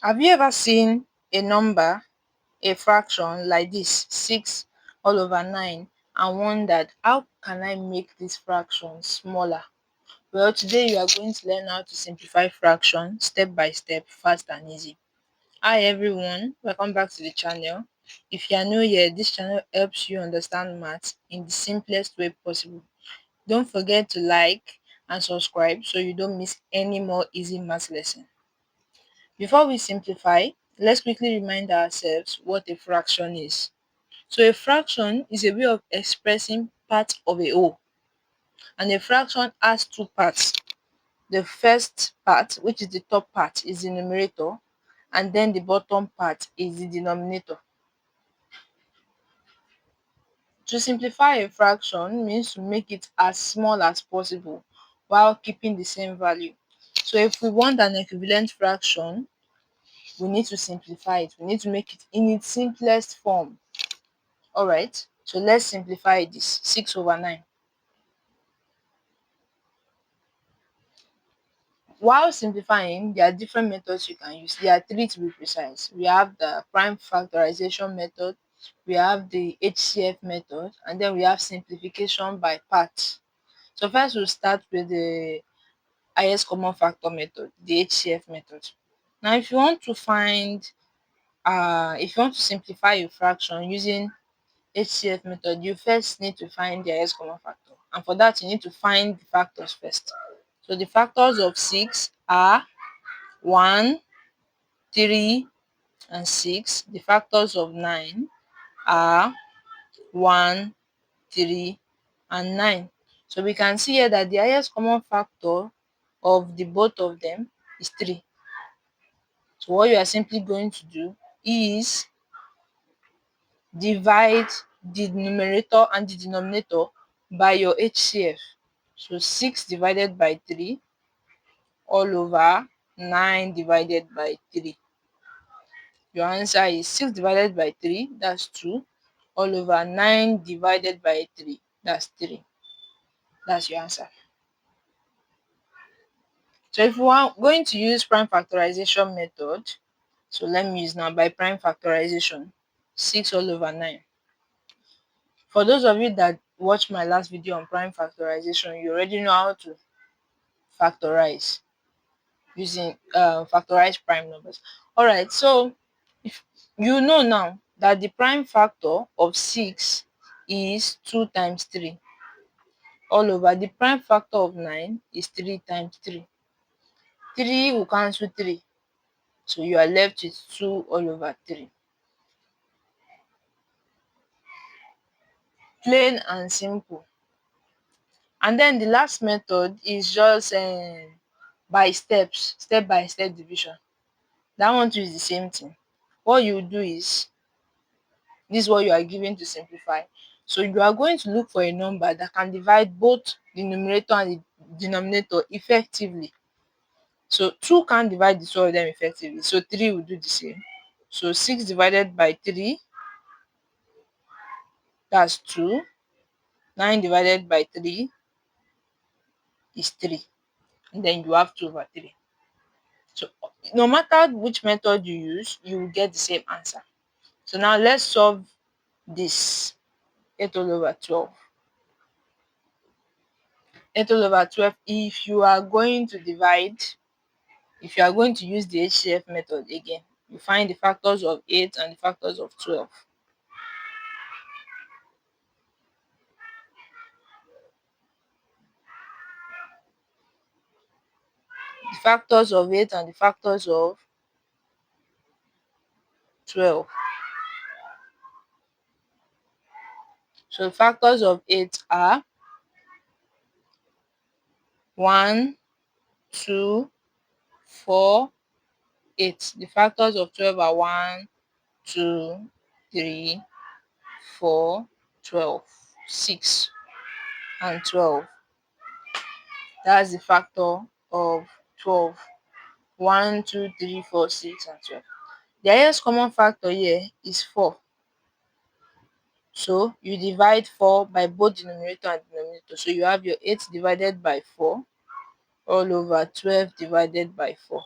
Have you ever seen a number, a fraction like this, 6 all over 9, and wondered, how can I make this fraction smaller? Well, today you are going to learn how to simplify fraction step by step, fast and easy. Hi everyone, welcome back to the channel. If you are new here, this channel helps you understand maths in the simplest way possible. Don't forget to like and subscribe so you don't miss any more easy maths lesson. Before we simplify, let's quickly remind ourselves what a fraction is. So a fraction is a way of expressing part of a whole, and a fraction has two parts. The first part, which is the top part, is the numerator, and then the bottom part is the denominator. To simplify a fraction means to make it as small as possible while keeping the same value. So if we want an equivalent fraction, we need to simplify it. We need to make it in its simplest form. Alright, so let's simplify this. 6 over 9. While simplifying, there are different methods you can use. There are three to be precise. We have the prime factorization method, we have the HCF method, and then we have simplification by parts. So first we'll start with the highest common factor method, the HCF method. Now if you want to simplify a fraction using HCF method, you first need to find the highest common factor. And for that, you need to find the factors first. So the factors of 6 are 1, 3, and 6. The factors of 9 are 1, 3, and 9. So we can see here that the highest common factor of the both of them is 3. So what you are simply going to do is divide the numerator and the denominator by your HCF. So 6 divided by 3 all over 9 divided by 3. Your answer is 6 divided by 3, that's 2, all over 9 divided by 3, that's 3. That's your answer. So if we are going to use prime factorization method, so let me use now by prime factorization, 6 all over 9. For those of you that watched my last video on prime factorization, you already know how to factorize using factorize prime numbers. Alright, so if you know now that the prime factor of 6 is 2 times 3 all over the prime factor of 9 is 3 times 3. 3 will cancel 3, so you are left with 2 all over 3. Plain and simple. And then the last method is just by steps, step by step division. That one too is the same thing. What you do is, this is what you are given to simplify. So you are going to look for a number that can divide both the numerator and the denominator effectively. So 2 can't divide the two of them effectively, so 3 will do the same. So 6 divided by 3, that's 2. 9 divided by 3 is 3. And then you have 2 over 3. So no matter which method you use, you will get the same answer. So now let's solve this. 8 all over 12. 8 all over 12, if you are going to use the HCF method again, you find the factors of 8 and the factors of 12. The factors of 8 and the factors of 12. So the factors of 8 are 1, 2, 4, 8. The factors of 12 are 1, 2, 3, 4, 12, 6, and 12. That's the factor of 12. 1, 2, 3, 4, 6, and 12. The highest common factor here is 4. So you divide 4 by both the numerator and denominator. So you have your 8 divided by 4 all over 12 divided by 4.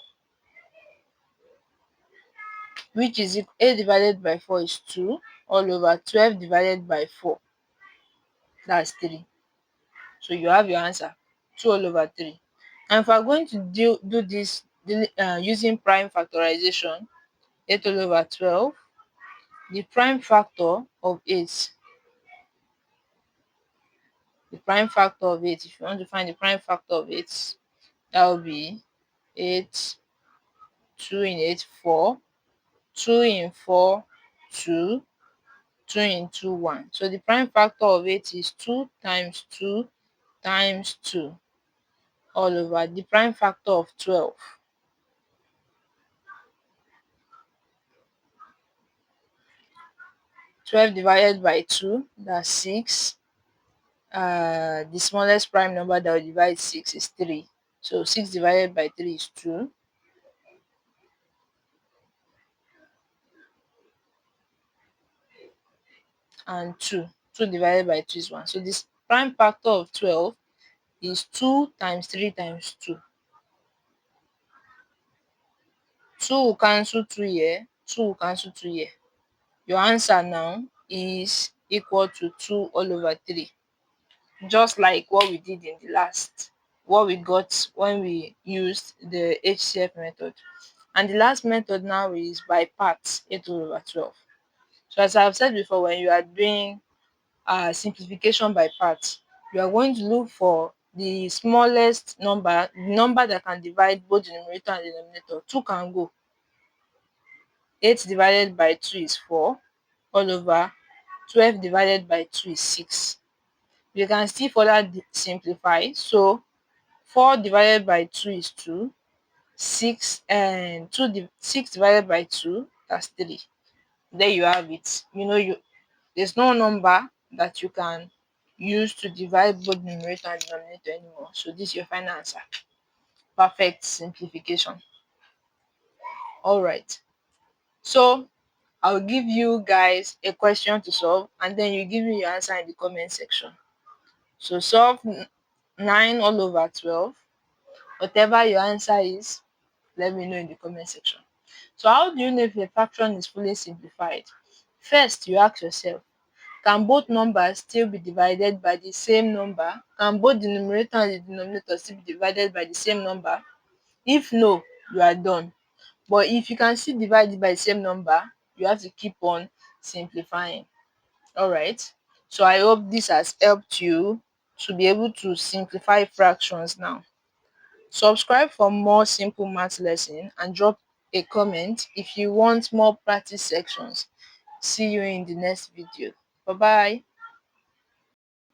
which is 8 divided by 4 is 2 all over 12 divided by 4, that's 3. So you have your answer, 2 all over 3. And if we are going to do this using prime factorization, 8 all over 12, the prime factor of 8, if you want to find the prime factor of 8, that will be 8, 2 in 8, 4, 2 in 4, 2, 2 in 2, 1. So the prime factor of 8 is 2 times 2 times 2 all over the prime factor of 12. 12 divided by 2, that's 6. The smallest prime number that will divide 6 is 3. So 6 divided by 3 is 2. And 2. 2 divided by 2 is 1. So this prime factor of 12 is 2 times 3 times 2. 2 will cancel 2 here, 2 will cancel 2 here. Your answer now is equal to 2 all over 3. Just like what we did in the last, what we got when we used the HCF method. And the last method now is by parts, 8 all over 12. So as I've said before, when you are doing simplification by parts, you are going to look for the smallest number, number that can divide both the numerator and the denominator. 2 can go. 8 divided by 2 is 4 all over 12 divided by 2 is 6. You can still further simplify. So 4 divided by 2 is 2. 6 divided by 2, that's 3. There you have it. There's no number that you can use to divide both numerator and denominator anymore. So this is your final answer. Perfect simplification. All right. So I'll give you guys a question to solve, and then you give me your answer in the comment section. So solve 9 all over 12. Whatever your answer is, let me know in the comment section. So how do you know if a fraction is fully simplified? First, you ask yourself, can both numbers still be divided by the same number? Can both the numerator and the denominator still be divided by the same number? If no, you are done. But if you can still divide it by the same number, you have to keep on simplifying. All right. So I hope this has helped you to be able to simplify fractions now. Subscribe for more simple math lesson and drop a comment if you want more practice sections. See you in the next video. Bye bye.